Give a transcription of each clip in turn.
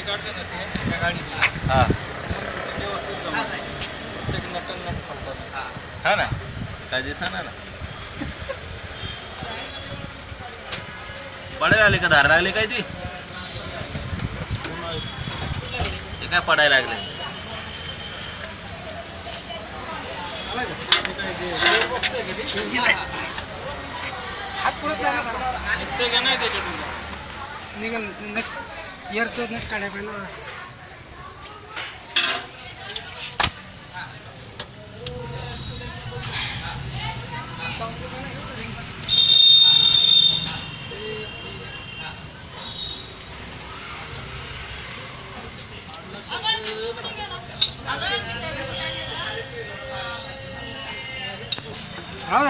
हाँ हाँ ना काय दिसा ना पडायला लागले का धार लागले काय ती ते काय पडायला लागले हात पुरत नाही निघाल नेट इयरचं नेट काढायला पाहिजे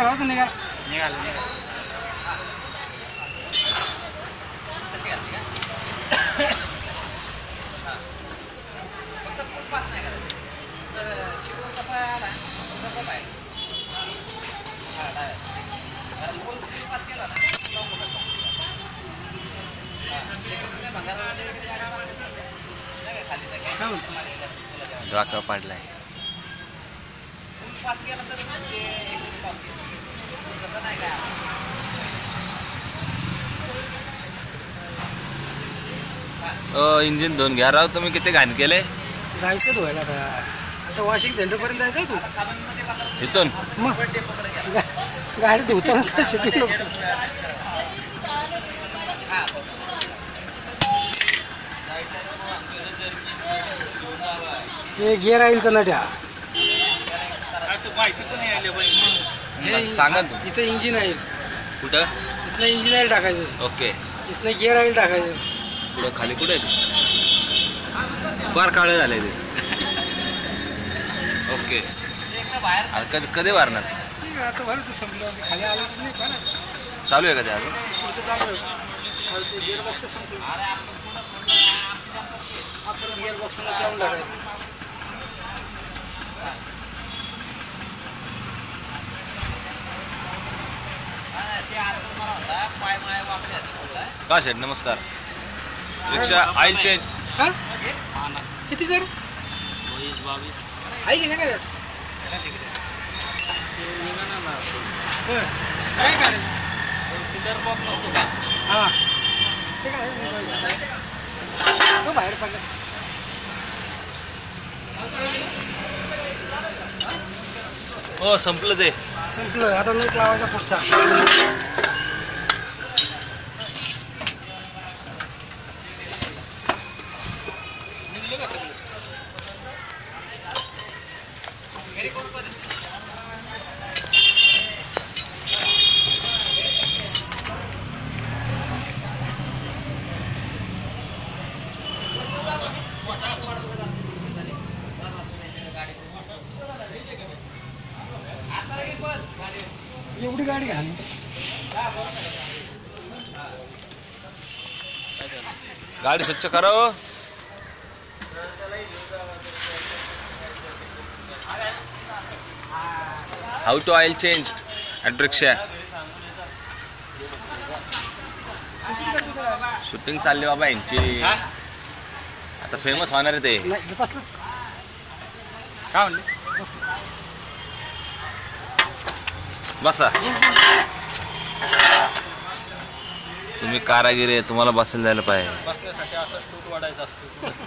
राहू दे निघाल ड्राका पडलाय इंजिन धुवून घ्या राव तुम्ही किती घाण केले जायचं धुवायला आता वॉशिंग सेंटरपर्यंत जायचं तू इथून मग गाडी धुताना शिकली हे गिअर ऑइलचं नट्या सांगा तू इथं इंजिन ऑइल कुठं इथलं इंजिन ऑइल टाकायचं ओके इथलं गिअर ऑइल टाकायचं पुढं खाली कुठे आहे ते फार काळे झाले ते ओके कधी मारणार आता बरं संपलं खाली आलं की नाही बरं चालू आहे का ते अजून पुढचं चालू आहे खालचं गिअरबॉक्स संपलं आपण गिअरबॉक्सला देऊन टाकायचं का शेठ नमस्कार रिक्षा ऑइल चेंज हां किती सर 22 आहे की नाही काय काय काढेल फिल्टर बॉक्स नसतो का हां ते काय तो बाहेर पडला हो संपलं ते संपलं आता नोट लावायचा पुढचा एवढी गाडी घाल गाडी स्वच्छ करा हो how to oil change at rickshaw shooting चालली बाबा यांची आता फेमस होणार आहे ते काय म्हणले बसा तुम्ही कारागिरी आहे तुम्हाला बसायला जायला पाहिजे बसण्यासाठी असं स्टूट वाढायचा असतो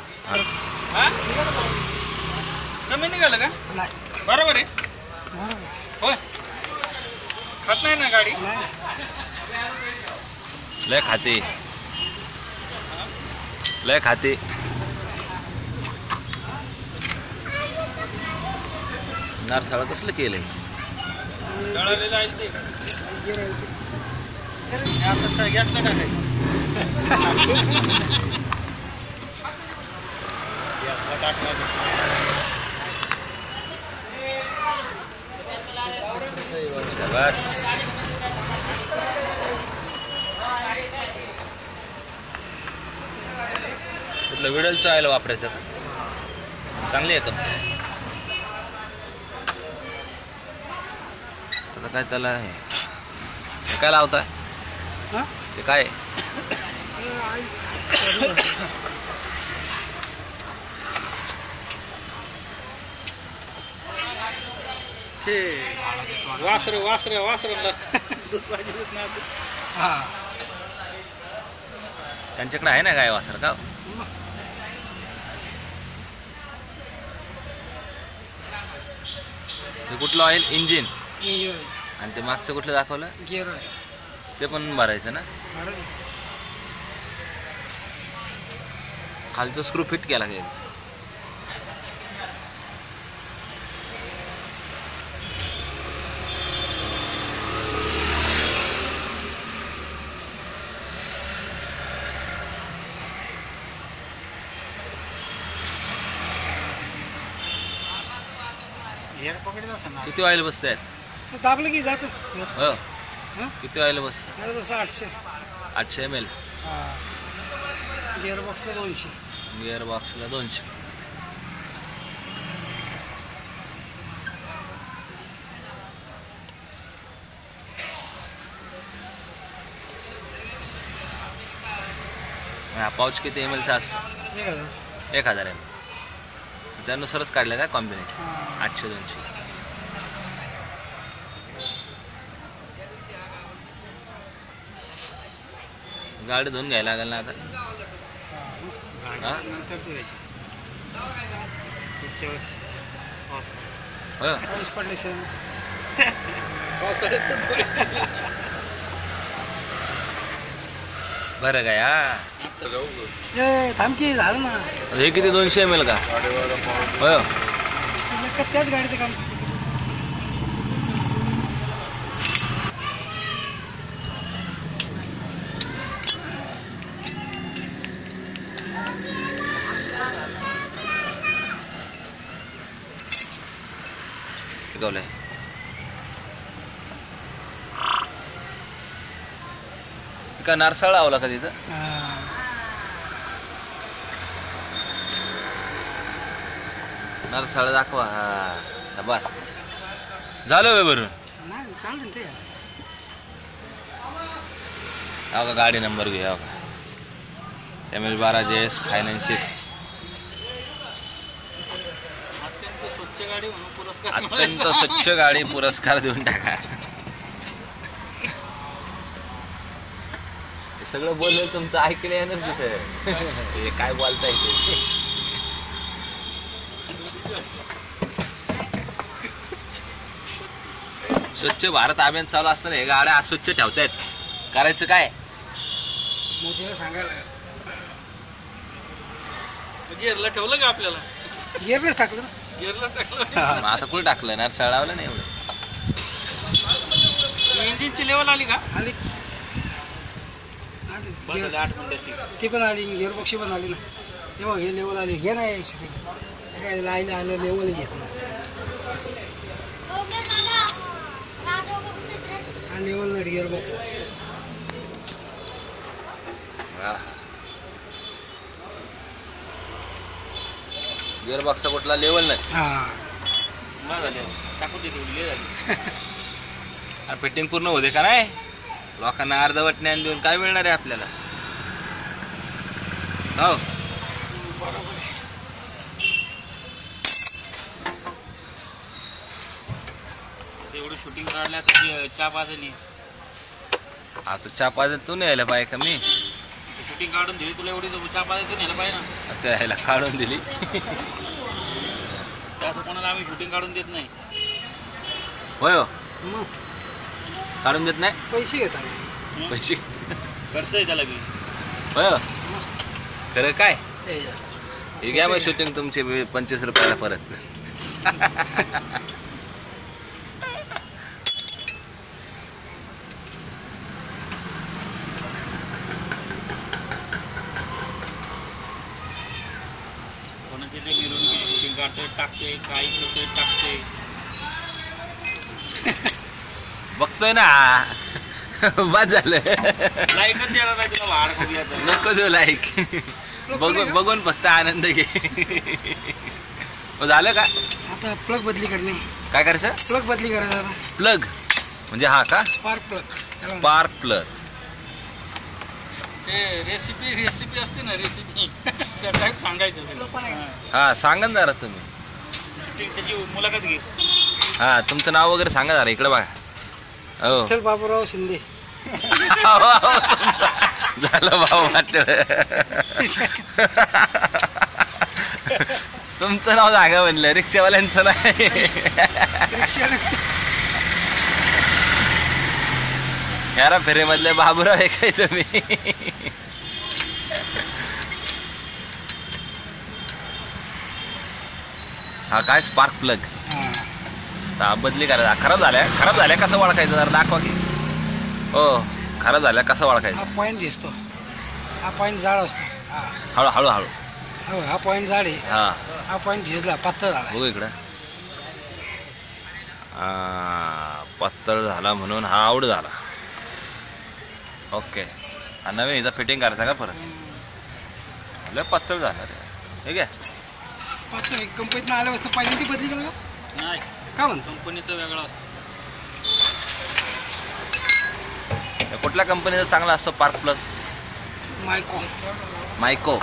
कमी निघालं का नाही बरोबर आहे होय खात नाही ना गाडी लय खाते लय खाते नारसाळ कसलं केलंय जळालेलं आहे ते आता घेतलं का काय गॅसला टाकणार बस कुठलं विडलचं ऑइल वापरायचं चांगली आहे का आता काय त्याला हे काय लावताय ते काय ते वासरला दूध पाहिजे दूध ना असं. हा त्यांच्याकडे आहे ना गाय वासर का? हे कुठलं ऑइल? इंजिन. आणि ते मागचं कुठलं दाखवलं? गिअर आहे. ते पण भरायचं ना? खालचं स्क्रू फिट केला गेला. गिअर पकडत असं ना. किती ऑइल बसत आहेत? दाबलं की जातं. हो. हा? किती ऑइल बसत? तसं 800. 800 ml. गिअर बॉक्सला 200. गिअर बॉक्सला 200. हा पाऊच किती ml चा असतो? 1000. 1000 ml. त्यानुसारच काढलं का कॉम्बिनेशन? 800-200. गाडी धुवून घ्यायला लागेल ना आता? नंतर धुवायची पुढच्या वर्षी पाऊस हो. पाऊस पडले बरं काय हा. थांब की झालं ना. हे किती 200 ml का? हो. त्याच गाडीचं काम. शिकवलंय. का नारसाळ लावला का तिथं? नारसाळ दाखवा. हा शाबास. झालं वे भरून? नाही चालेल ते. हो का गाडी नंबर घ्या का? ML12JS 596. अत्यंत स्वच्छ गाडी पुरस्कार देऊन टाका. हे सगळं बोललं तुमचं ऐकलं आहे ना तिथे. हे काय बोलताय ते? स्वच्छ भारत अभियान चालू असताना हे गाड्या अस्वच्छ ठेवतायत. करायचं काय? मोठीला सांगायला. गिअरला ठेवलं का आपल्याला? गिअरलाच टाकलं. गिअरला टाकलं. मग आता कुठं टाकलं? नारसाळ लावलं नाही एवढं. इंजिनची लेवल आली का? आली. बंद झाली 8 मिनिटाची. ती पण आली. गिअर बॉक्सची पण आली ना. तेव्हा हे लेवल आली. हे नाही शूटिंग काय लाईन आलं लेवल घेत नाही. हा लेवल नाही गिअर बॉक्स. गिअर बॉक्सचा कुठला लेवल नाही. टाकून देते फिटिंग पूर्ण होते का नाही? लोकांना अर्धवट ज्ञान देऊन काय मिळणार आहे आपल्याला? हो एवढं शूटिंग काढल्या तर चहा पाजायला. आता चहा पाजत तू नाही यायला पाहिजे का? मी शूटिंग काढून दिली तुला एवढी चहा पाजायला न्यायला पाहिजे ना. त्या ह्याला काढून दिली. असं कोणाला आम्ही शूटिंग काढून देत नाही. होय हो. मग काढून देत नाही. पैसे घेतात. पैसे खर्च आहे त्याला बी. होय हो. खरं काय? ते हे घ्या मग शूटिंग तुमचे 25 रुपयाला परत. कोणाचे ते मिरवणुकीची शूटिंग काढतोय टाकते काही करतोय टाकते. बघतोय ना. बाद झालं. लाईकच द्यायला नाही तुला वाढ खोबल्या तर. नको देऊ लाईक. बघून बघून फक्त आनंद घे. झालं का? आता प्लग बदली करणे. काय करायचं? प्लग बदली करायचा. प्लग म्हणजे हा का? Spark plug. Spark plug. ते रेसिपी असते ना रेसिपी त्या टाईप सांगायचं. हा सांगा ना जरा तुम्ही. शूटिंग त्याची मुलाखत घे. हा तुमचं नाव वगैरे सांगा जरा इकडे बघा. हो चल बाबूराव शिंदे. झालं भाऊ वाटलं. तुमचं नाव सांगा म्हणलं, रिक्षावाल्यांचं नाही. यारा फेरीमधले बाबूराव आहे काय तुम्ही? हा काय स्पार्क प्लग बदली करायचा. खराब झाल्या कसं ओळखायचं जरा दाखवा की. हो खराब झाल्या कसं ओळखायचं? हा पॉईंट दिसतो, हा पॉईंट जाड असतो. हळू हळू हळू. हो हा पॉईंट जाड आहे. हा हा पॉईंट झिजला, पातळ झाला. बघू इकडं. पातळ झाला म्हणून हा आउट झाला. ओके. हा नवीन इथं फिटिंग करायचा का परत? लय पातळ झाला रे. ठीक आहे. पातळ कंपनीतनं आल्यापासून पाहिजे ती बदली केलं का? नाही, का म्हणतो? कंपनीचं वेगळं असतं. कुठल्या कंपनीचा चांगला असतो स्पार्क प्लग? मायको. मायको.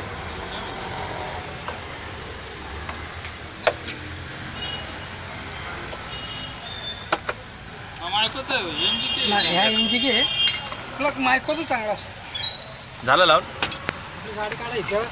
मायकोच ह्या इंची घे प्लग, मायकोचं चांगला असतो. झालं लावून. आपली गाडी काढायचं.